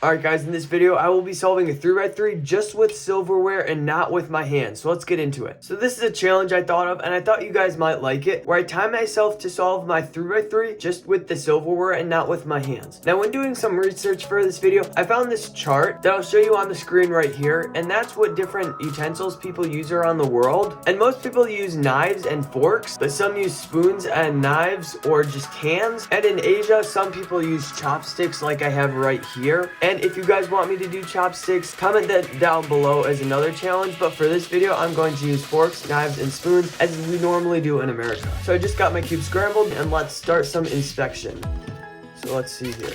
Alright guys, in this video I will be solving a 3x3 just with silverware and not with my hands, so let's get into it. So this is a challenge I thought of and I thought you guys might like it, where I time myself to solve my 3x3 just with the silverware and not with my hands. Now when doing some research for this video, I found this chart that I'll show you on the screen right here, and that's what different utensils people use around the world. And most people use knives and forks, but some use spoons and knives or just hands. And in Asia, some people use chopsticks like I have right here. And if you guys want me to do chopsticks, comment that down below as another challenge. But for this video, I'm going to use forks, knives, and spoons as we normally do in America. So I just got my cube scrambled and let's start some inspection. So let's see here.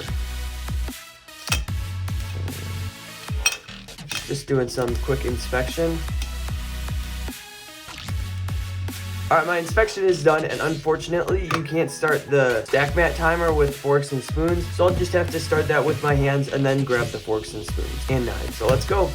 Just doing some quick inspection. Alright, my inspection is done, and unfortunately you can't start the stack mat timer with forks and spoons, so I'll just have to start that with my hands and then grab the forks and spoons and knives. So let's go.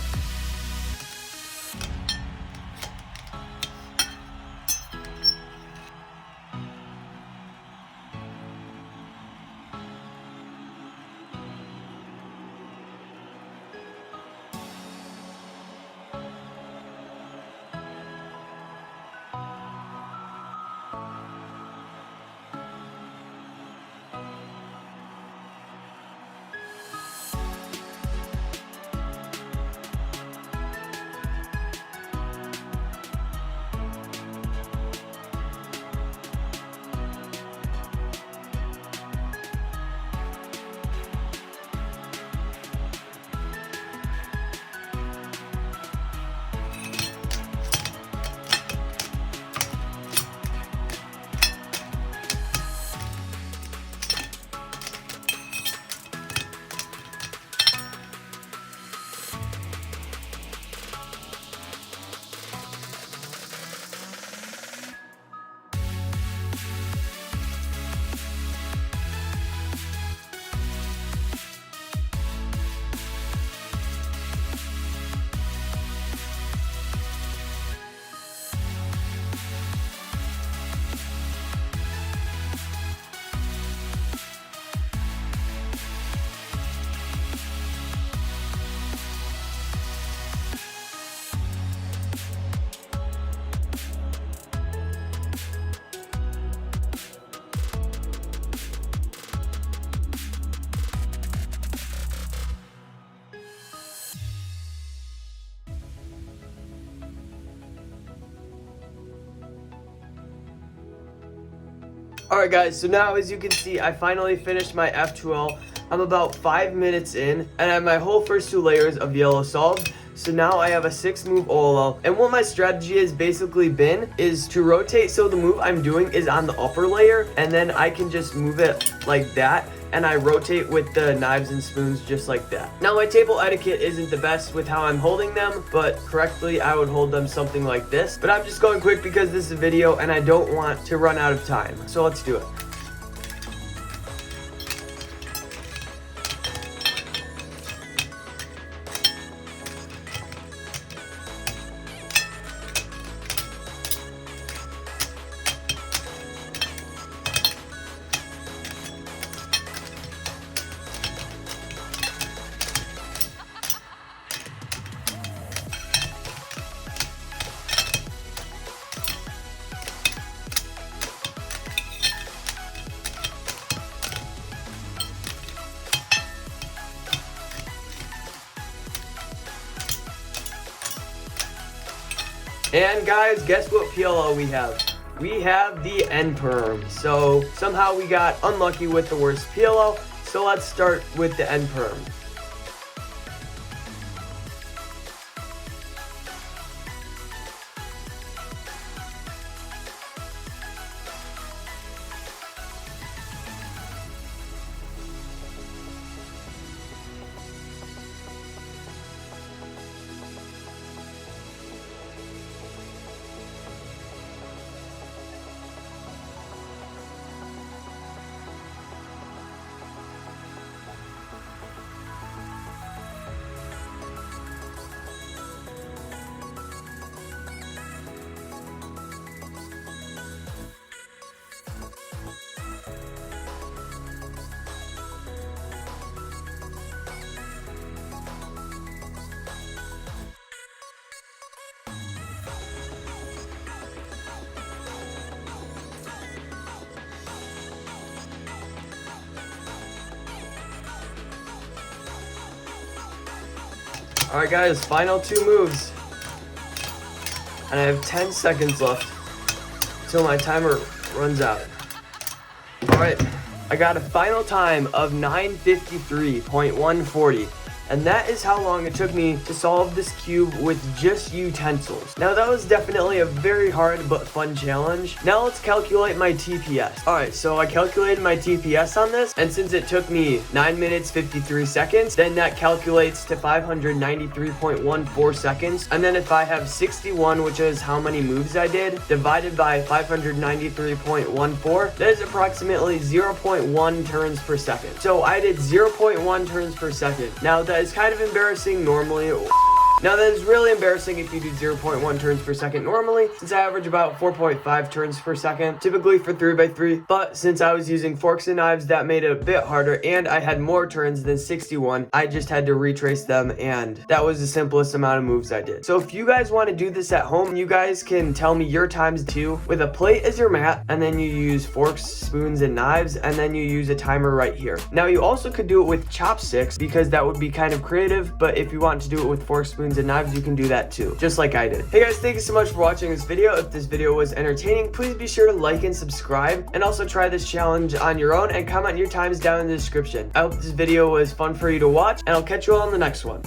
Alright guys, so now as you can see, I finally finished my F2L. I'm about 5 minutes in, and I have my whole first 2 layers of yellow solved. So now I have a 6-move OLL, and what my strategy has basically been is to rotate, so the move I'm doing is on the upper layer, and then I can just move it like that, and I rotate with the knives and spoons just like that. Now my table etiquette isn't the best with how I'm holding them, but correctly I would hold them something like this. But I'm just going quick because this is a video and I don't want to run out of time. So let's do it. And guys, guess what PLO we have? We have the end perm. So somehow we got unlucky with the worst PLO. So let's start with the end perm. Alright guys, final 2 moves. And I have 10 seconds left until my timer runs out. Alright, I got a final time of 9:53.140. And that is how long it took me to solve this cube with just utensils. Now that was definitely a very hard but fun challenge. Now let's calculate my TPS. Alright, so I calculated my TPS on this, and since it took me 9 minutes 53 seconds, then that calculates to 593.14 seconds. And then if I have 61, which is how many moves I did, divided by 593.14, that is approximately 0.1 turns per second. So I did 0.1 turns per second. Now that is kind of embarrassing normally. Now that is really embarrassing if you do 0.1 turns per second normally, since I average about 4.5 turns per second, typically for 3x3. But since I was using forks and knives, that made it a bit harder, and I had more turns than 61. I just had to retrace them, and that was the simplest amount of moves I did. So if you guys want to do this at home, you guys can tell me your times too, with a plate as your mat, and then you use forks, spoons, and knives, and then you use a timer right here. Now you also could do it with chopsticks, because that would be kind of creative, but if you want to do it with forks, spoons, and knives, you can do that too, just like I did. Hey guys, thank you so much for watching this video. If this video was entertaining, please be sure to like and subscribe, and also try this challenge on your own and comment your times down in the description. I hope this video was fun for you to watch, and I'll catch you all on the next one.